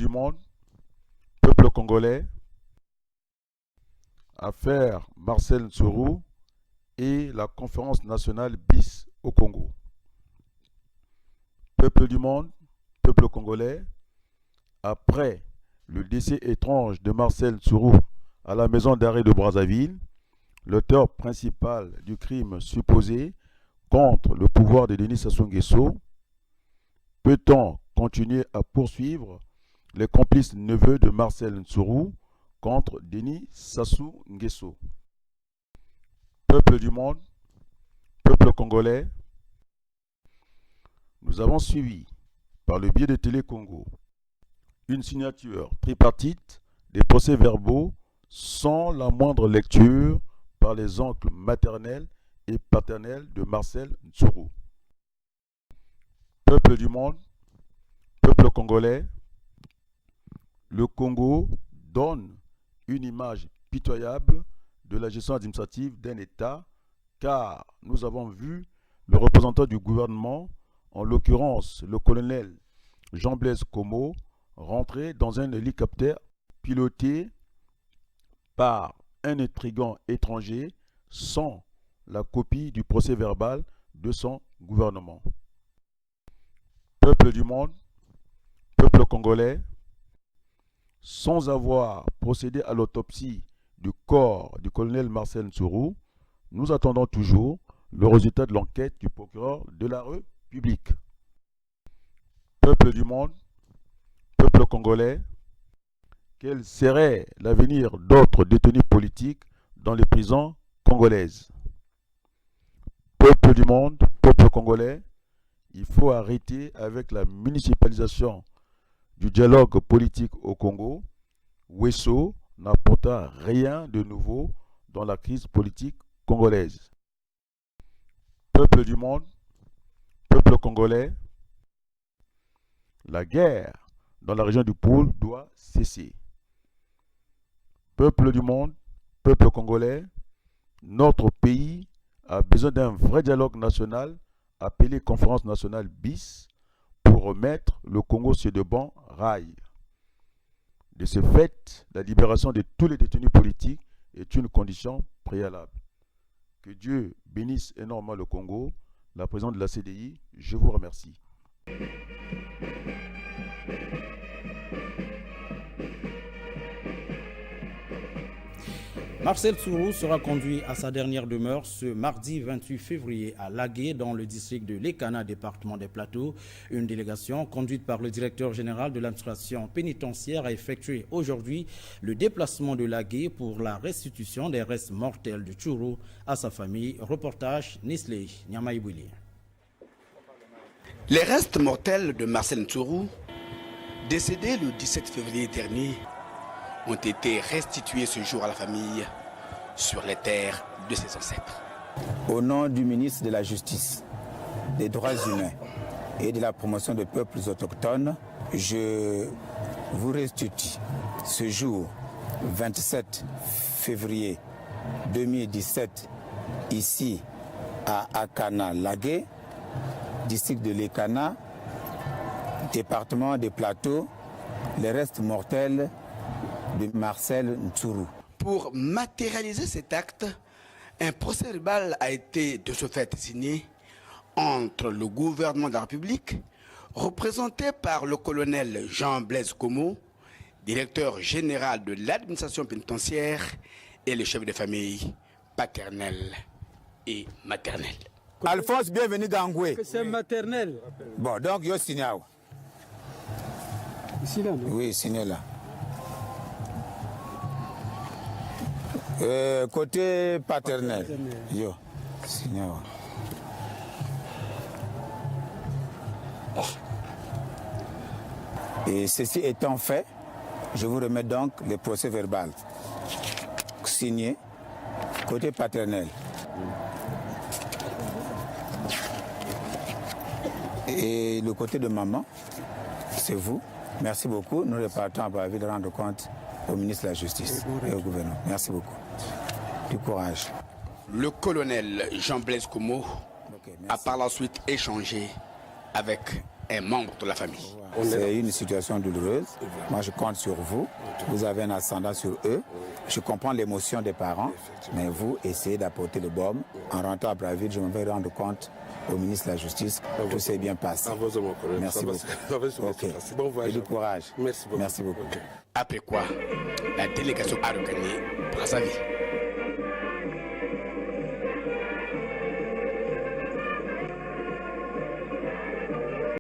du monde, peuple congolais, affaire Marcel Ntsuru et la conférence nationale BIS au Congo. Peuple du monde, peuple congolais, après le décès étrange de Marcel Ntsuru à la maison d'arrêt de Brazzaville, l'auteur principal du crime supposé contre le pouvoir de Denis Sassou Nguesso, peut-on continuer à poursuivre les complices neveux de Marcel Ntsuru contre Denis Sassou Nguesso? Peuple du monde, peuple congolais, nous avons suivi, par le biais de Télé Congo, une signature tripartite des procès-verbaux sans la moindre lecture par les oncles maternels et paternels de Marcel Ntsuru. Peuple du monde, peuple congolais, le Congo donne une image pitoyable de la gestion administrative d'un État, car nous avons vu le représentant du gouvernement, en l'occurrence le colonel Jean-Blaise Comeau, rentrer dans un hélicoptère piloté par un intrigant étranger sans la copie du procès-verbal de son gouvernement. Peuple du monde, peuple congolais, sans avoir procédé à l'autopsie du corps du colonel Marcel Ntsuru, nous attendons toujours le résultat de l'enquête du procureur de la République. Peuple du monde, peuple congolais, quel serait l'avenir d'autres détenus politiques dans les prisons congolaises? Peuple du monde, peuple congolais, il faut arrêter avec la municipalisation du dialogue politique au Congo. Wesso n'apporta rien de nouveau dans la crise politique congolaise. Peuple du monde, peuple congolais, la guerre dans la région du pôle doit cesser. Peuple du monde, peuple congolais, notre pays a besoin d'un vrai dialogue national appelé Conférence nationale BIS pour remettre le Congo sur de bons rails. De ce fait, la libération de tous les détenus politiques est une condition préalable. Que Dieu bénisse énormément le Congo. La présidente de la CDI, je vous remercie. Marcel Ntsuru sera conduit à sa dernière demeure ce mardi 28 février à Lagué, dans le district de Lekana, département des Plateaux. Une délégation conduite par le directeur général de l'administration pénitentiaire a effectué aujourd'hui le déplacement de Lagué pour la restitution des restes mortels de Ntsuru à sa famille. Reportage Nisley Nyamaïbouli. Les restes mortels de Marcel Ntsuru, décédé le 17 février dernier, ont été restitués ce jour à la famille sur les terres de ses ancêtres. Au nom du ministre de la Justice, des Droits humains et de la promotion des peuples autochtones, je vous restitue ce jour 27 février 2017 ici à Akana-Lagué, district de Lekana, département des Plateaux, les restes mortels de Marcel Ntsuru. Pour matérialiser cet acte, un procès-verbal a été de ce fait signé entre le gouvernement de la République, représenté par le colonel Jean-Blaise Comeau, directeur général de l'administration pénitentiaire, et le chef de famille paternel et maternel. Alphonse, bienvenue dans Ngoué. C'est maternel. Bon, donc, yo signé. Ici là, non? Oui, signé là. Côté paternel. Yo, signé. Et ceci étant fait, je vous remets donc le procès verbal signé côté paternel. Et le côté de maman, c'est vous. Merci beaucoup. Nous repartons à Brazzaville de rendre compte au ministre de la Justice et au gouvernement. Merci beaucoup. Du courage. Le colonel Jean-Blaise Comeau a par la suite échangé avec un membre de la famille. C'est une situation douloureuse. Moi, je compte sur vous. Vous avez un ascendant sur eux. Je comprends l'émotion des parents, mais vous essayez d'apporter le baume. En rentrant à Brazzaville, je me vais rendre compte au ministre de la Justice que tout s'est bien passé. Merci beaucoup. Okay. Bon voyage. Et du courage. Merci beaucoup. Merci beaucoup. Après quoi, la délégation a regagné Brazzaville.